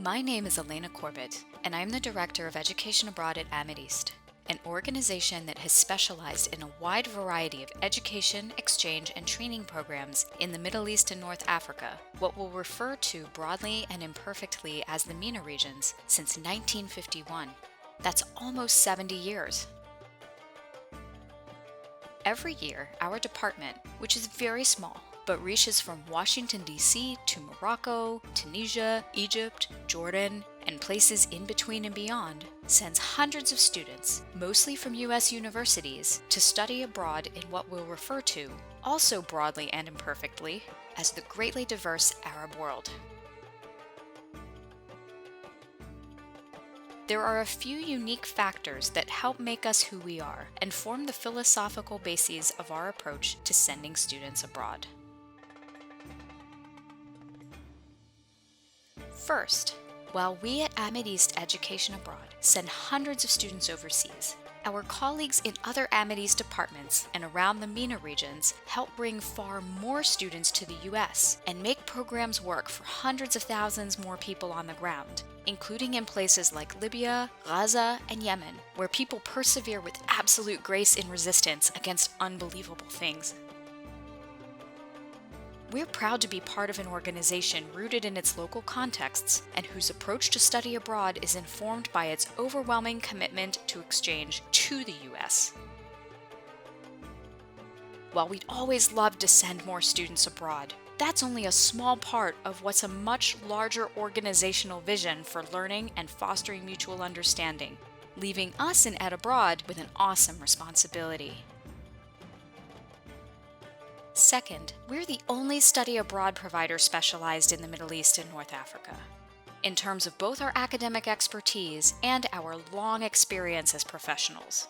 My name is Elena Corbett, and I'm the Director of Education Abroad at Amideast, an organization that has specialized in a wide variety of education, exchange, and training programs in the Middle East and North Africa, what we'll refer to broadly and imperfectly as the MENA regions, since 1951. That's almost 70 years. Every year, our department, which is very small, but reaches from Washington, D.C. to Morocco, Tunisia, Egypt, Jordan, and places in between and beyond, sends hundreds of students, mostly from U.S. universities, to study abroad in what we'll refer to, also broadly and imperfectly, as the greatly diverse Arab world. There are a few unique factors that help make us who we are and form the philosophical bases of our approach to sending students abroad. First, while we at Amideast Education Abroad send hundreds of students overseas, our colleagues in other Amideast departments and around the MENA regions help bring far more students to the U.S. and make programs work for hundreds of thousands more people on the ground, including in places like Libya, Gaza, and Yemen, where people persevere with absolute grace in resistance against unbelievable things. We're proud to be part of an organization rooted in its local contexts and whose approach to study abroad is informed by its overwhelming commitment to exchange to the U.S. While we'd always love to send more students abroad, that's only a small part of what's a much larger organizational vision for learning and fostering mutual understanding, leaving us in EdAbroad with an awesome responsibility. Second, we're the only study abroad provider specialized in the Middle East and North Africa, in terms of both our academic expertise and our long experience as professionals.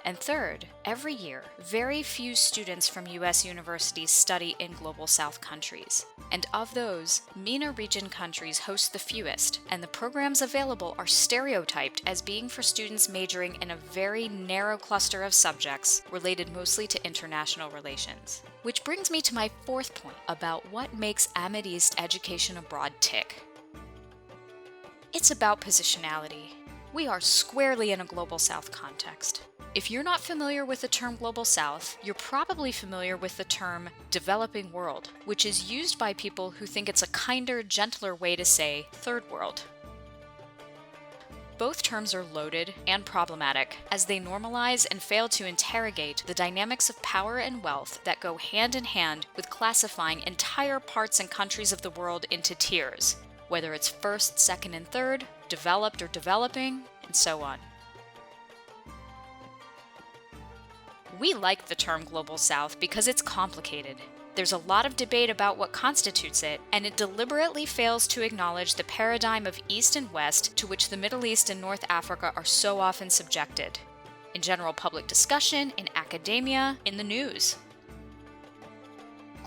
And third, every year, very few students from U.S. universities study in Global South countries. And of those, MENA region countries host the fewest, and the programs available are stereotyped as being for students majoring in a very narrow cluster of subjects related mostly to international relations. Which brings me to my fourth point about what makes Amideast Education Abroad tick. It's about positionality. We are squarely in a Global South context. If you're not familiar with the term Global South, you're probably familiar with the term developing world, which is used by people who think it's a kinder, gentler way to say third world. Both terms are loaded and problematic, as they normalize and fail to interrogate the dynamics of power and wealth that go hand in hand with classifying entire parts and countries of the world into tiers, whether it's first, second, and third, developed or developing, and so on. We like the term Global South because it's complicated. There's a lot of debate about what constitutes it, and it deliberately fails to acknowledge the paradigm of East and West to which the Middle East and North Africa are so often subjected. In general public discussion, in academia, in the news.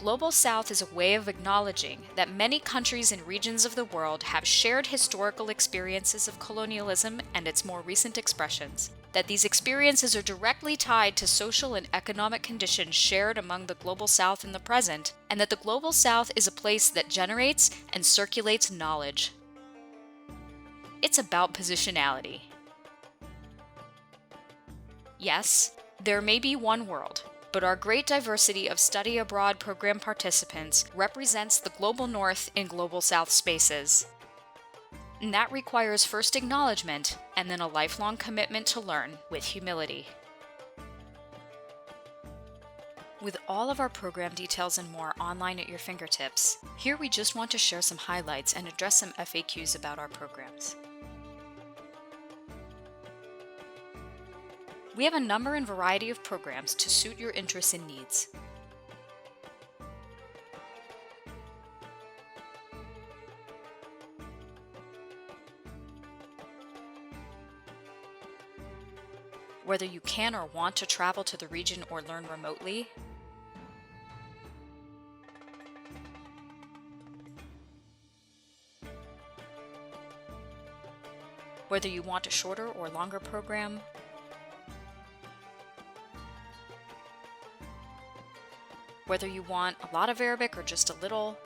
Global South is a way of acknowledging that many countries and regions of the world have shared historical experiences of colonialism and its more recent expressions, that these experiences are directly tied to social and economic conditions shared among the Global South in the present, and that the Global South is a place that generates and circulates knowledge. It's about positionality. Yes, there may be one world, but our great diversity of study abroad program participants represents the Global North in Global South spaces. And that requires first acknowledgement and then a lifelong commitment to learn with humility. With all of our program details and more online at your fingertips, here we just want to share some highlights and address some FAQs about our programs. We have a number and variety of programs to suit your interests and needs. Whether you can or want to travel to the region or learn remotely, whether you want a shorter or longer program, whether you want a lot of Arabic or just a little,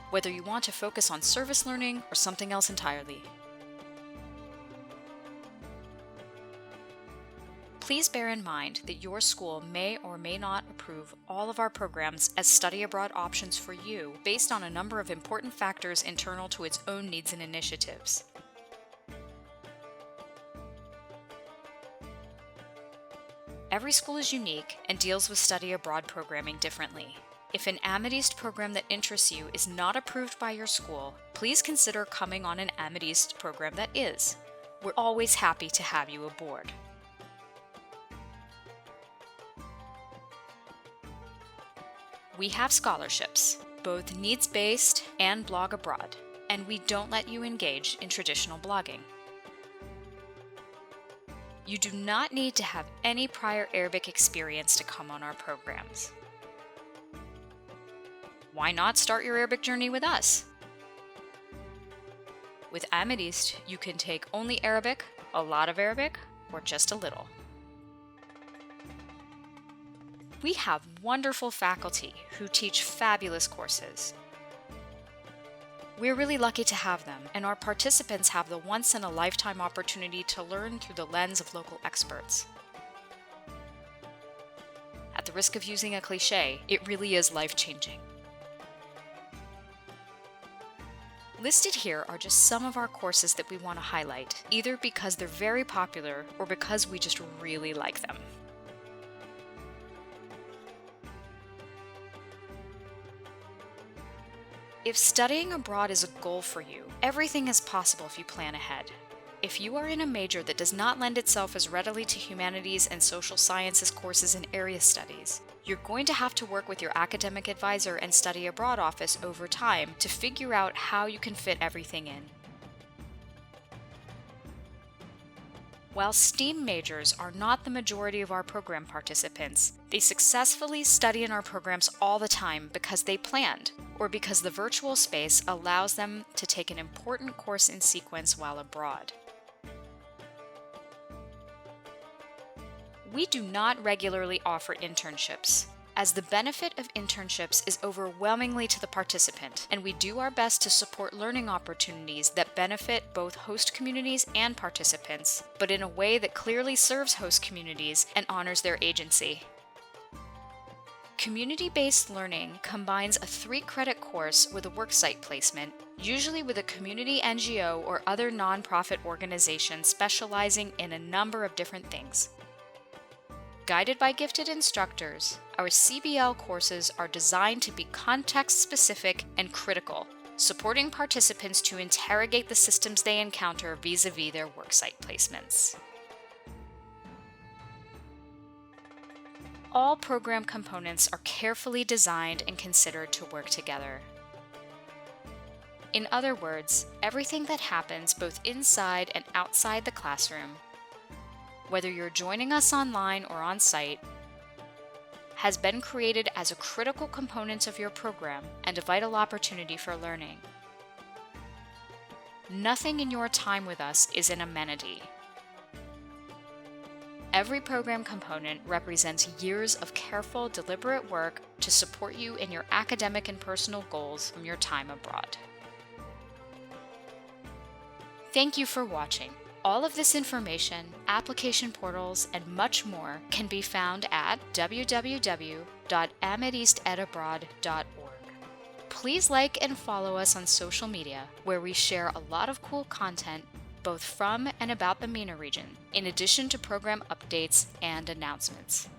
whether you want to focus on service learning or something else entirely. Please bear in mind that your school may or may not approve all of our programs as study abroad options for you based on a number of important factors internal to its own needs and initiatives. Every school is unique and deals with study abroad programming differently. If an Amideast program that interests you is not approved by your school, please consider coming on an Amideast program that is. We're always happy to have you aboard. We have scholarships, both needs-based and blog abroad, and we don't let you engage in traditional blogging. You do not need to have any prior Arabic experience to come on our programs. Why not start your Arabic journey with us? With Amideast, you can take only Arabic, a lot of Arabic, or just a little. We have wonderful faculty who teach fabulous courses. We're really lucky to have them, and our participants have the once-in-a-lifetime opportunity to learn through the lens of local experts. At the risk of using a cliché, it really is life-changing. Listed here are just some of our courses that we want to highlight, either because they're very popular or because we just really like them. If studying abroad is a goal for you, everything is possible if you plan ahead. If you are in a major that does not lend itself as readily to humanities and social sciences courses and area studies, you're going to have to work with your academic advisor and study abroad office over time to figure out how you can fit everything in. While STEAM majors are not the majority of our program participants, they successfully study in our programs all the time because they planned, or because the virtual space allows them to take an important course in sequence while abroad. We do not regularly offer internships, as the benefit of internships is overwhelmingly to the participant, and we do our best to support learning opportunities that benefit both host communities and participants, but in a way that clearly serves host communities and honors their agency. Community-based learning combines a 3-credit course with a worksite placement, usually with a community NGO or other nonprofit organization specializing in a number of different things. Guided by gifted instructors, our CBL courses are designed to be context-specific and critical, supporting participants to interrogate the systems they encounter vis-a-vis their worksite placements. All program components are carefully designed and considered to work together. In other words, everything that happens both inside and outside the classroom, whether you're joining us online or on site, has been created as a critical component of your program and a vital opportunity for learning. Nothing in your time with us is an amenity. Every program component represents years of careful, deliberate work to support you in your academic and personal goals from your time abroad. Thank you for watching. All of this information, application portals, and much more can be found at www.amideastedabroad.org. Please like and follow us on social media, where we share a lot of cool content both from and about the MENA region, in addition to program updates and announcements.